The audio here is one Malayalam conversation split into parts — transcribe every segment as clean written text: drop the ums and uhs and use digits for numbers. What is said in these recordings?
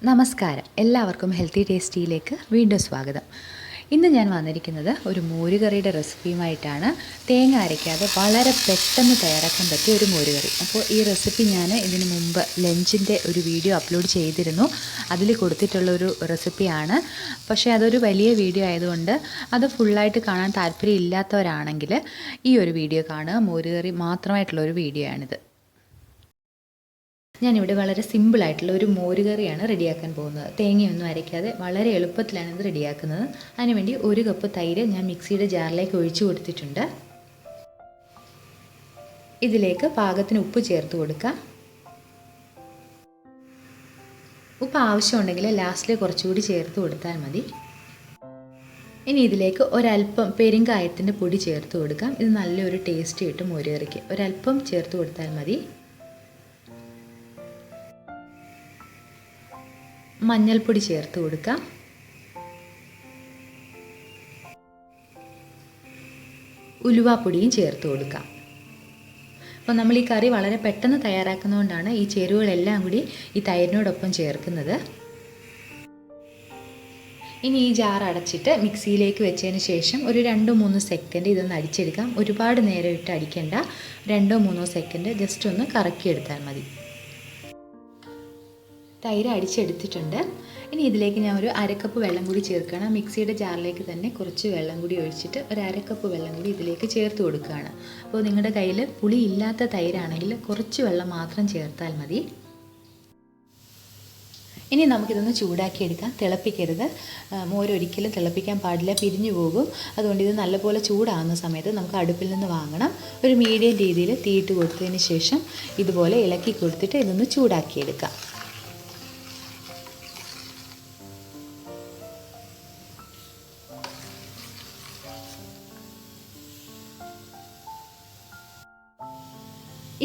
നമസ്കാരം, എല്ലാവർക്കും ഹെൽത്തി ടേസ്റ്റിയിലേക്ക് വീണ്ടും സ്വാഗതം. ഇന്ന് ഞാൻ വന്നിരിക്കുന്നത് ഒരു മോരുകറിയുടെ റെസിപ്പിയുമായിട്ടാണ്. തേങ്ങ അരയ്ക്കാതെ വളരെ പെട്ടെന്ന് തയ്യാറാക്കാൻ പറ്റിയ ഒരു മോരുകറി. അപ്പോൾ ഈ റെസിപ്പി ഞാൻ ഇതിനു മുമ്പ് ലഞ്ചിൻ്റെ ഒരു വീഡിയോ അപ്ലോഡ് ചെയ്തിരുന്നു. അതിൽ കൊടുത്തിട്ടുള്ളൊരു റെസിപ്പിയാണ്. പക്ഷേ അതൊരു വലിയ വീഡിയോ ആയതുകൊണ്ട് അത് ഫുള്ളായിട്ട് കാണാൻ താല്പര്യം ഇല്ലാത്തവരാണെങ്കിൽ ഈ ഒരു വീഡിയോ കാണുക. മോരുകറി മാത്രമായിട്ടുള്ളൊരു വീഡിയോ ആണിത്. ഞാനിവിടെ വളരെ സിമ്പിളായിട്ടുള്ള ഒരു മോരുകറിയാണ് റെഡിയാക്കാൻ പോകുന്നത്. തേങ്ങയൊന്നും അരയ്ക്കാതെ വളരെ എളുപ്പത്തിലാണ് ഇത് റെഡിയാക്കുന്നത്. അതിനുവേണ്ടി 1 കപ്പ് തൈര് ഞാൻ മിക്സിയുടെ ജാറിലേക്ക് ഒഴിച്ചു കൊടുത്തിട്ടുണ്ട്. ഇതിലേക്ക് പാകത്തിന് ഉപ്പ് ചേർത്ത് കൊടുക്കാം. ഉപ്പ് ആവശ്യമുണ്ടെങ്കിൽ ലാസ്റ്റിൽ കുറച്ചുകൂടി ചേർത്ത് കൊടുത്താൽ മതി. ഇനി ഇതിലേക്ക് ഒരല്പം പെരുങ്കായത്തിൻ്റെ പൊടി ചേർത്ത് കൊടുക്കാം. ഇത് നല്ലൊരു ടേസ്റ്റ് കിട്ടും മോരുകറിക്ക്. ഒരല്പം ചേർത്ത് കൊടുത്താൽ മതി. മഞ്ഞൾപ്പൊടി ചേർത്ത് കൊടുക്കാം. ഉലുവാപ്പൊടിയും ചേർത്ത് കൊടുക്കാം. അപ്പോൾ നമ്മൾ ഈ കറി വളരെ പെട്ടെന്ന് തയ്യാറാക്കുന്നതുകൊണ്ടാണ് ഈ ചേരുവകളെല്ലാം കൂടി ഈ തൈരിനോടൊപ്പം ചേർക്കുന്നത്. ഇനി ഈ ജാർ അടച്ചിട്ട് മിക്സിയിലേക്ക് വെച്ചതിന് ശേഷം ഒരു 2-3 സെക്കൻഡ് ഇതൊന്ന് അടിച്ചെടുക്കാം. ഒരുപാട് നേരം ഇട്ട് അടിക്കേണ്ട, 2-3 സെക്കൻഡ് ജസ്റ്റ് ഒന്ന് കറക്കിയെടുത്താൽ മതി. തൈര് അടിച്ചെടുത്തിട്ടുണ്ട്. ഇനി ഇതിലേക്ക് ഞാൻ ഒരു 1/2 കപ്പ് വെള്ളം കൂടി ചേർക്കണം. മിക്സിയുടെ ജാറിലേക്ക് തന്നെ കുറച്ച് വെള്ളം കൂടി ഒഴിച്ചിട്ട് ഒരു 1/2 കപ്പ് വെള്ളം കൂടി ഇതിലേക്ക് ചേർത്ത് കൊടുക്കുകയാണ്. അപ്പോൾ നിങ്ങളുടെ കയ്യിൽ പുളി ഇല്ലാത്ത തൈരാണെങ്കിൽ കുറച്ച് വെള്ളം മാത്രം ചേർത്താൽ മതി. ഇനി നമുക്കിതൊന്ന് ചൂടാക്കിയെടുക്കാം. തിളപ്പിക്കരുത്. മോരൊരിക്കലും തിളപ്പിക്കാൻ പാടില്ല, പിരിഞ്ഞു പോകും. അതുകൊണ്ട് ഇത് നല്ലപോലെ ചൂടാകുന്ന സമയത്ത് നമുക്ക് അടുപ്പിൽ നിന്ന് വാങ്ങണം. ഒരു മീഡിയം രീതിയിൽ തീയിട്ട് കൊടുത്തതിന് ശേഷം ഇതുപോലെ ഇളക്കി കൊടുത്തിട്ട് ഇതൊന്ന് ചൂടാക്കിയെടുക്കാം.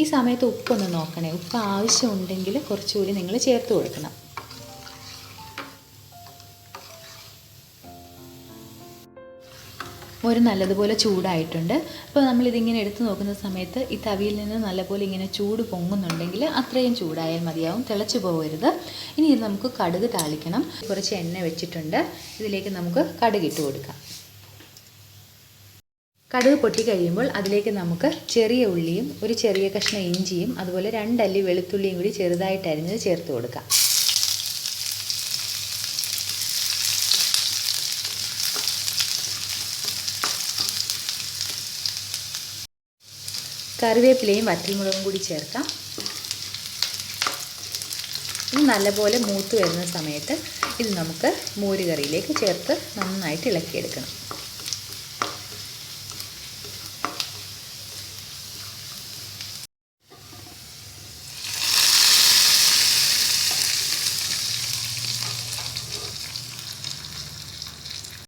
ഈ സമയത്ത് ഉപ്പൊന്ന് നോക്കണേ. ഉപ്പ് ആവശ്യമുണ്ടെങ്കിൽ കുറച്ചുകൂടി നിങ്ങൾ ചേർത്ത് കൊടുക്കണം. മോര് നല്ലതുപോലെ ചൂടായിട്ടുണ്ട്. അപ്പോൾ നമ്മളിതിങ്ങനെ എടുത്ത് നോക്കുന്ന സമയത്ത് ഈ തവിയിൽ നിന്ന് നല്ലപോലെ ഇങ്ങനെ ചൂട് പൊങ്ങുന്നുണ്ടെങ്കിൽ അത്രയും ചൂടായാൽ മതിയാവും, തിളച്ച് പോകരുത്. ഇനി ഇത് നമുക്ക് കടുക് താളിക്കണം. കുറച്ച് എണ്ണ വെച്ചിട്ടുണ്ട്. ഇതിലേക്ക് നമുക്ക് കടുക് ഇട്ട് കൊടുക്കാം. കടുക് പൊട്ടി കഴിയുമ്പോൾ അതിലേക്ക് നമുക്ക് ചെറിയ ഉള്ളിയും ഒരു ചെറിയ കഷ്ണം ഇഞ്ചിയും അതുപോലെ 2 അല്ലി വെളുത്തുള്ളിയും കൂടി ചെറുതായിട്ട് അരിഞ്ഞത് ചേർത്ത് കൊടുക്കാം. കറിവേപ്പിലയും വറ്റൽമുളകും കൂടി ചേർക്കാം. ഇത് നല്ലപോലെ മൂത്ത് വരുന്ന സമയത്ത് ഇത് നമുക്ക് മോരുകറിയിലേക്ക് ചേർത്ത് നന്നായിട്ട് ഇളക്കിയെടുക്കണം.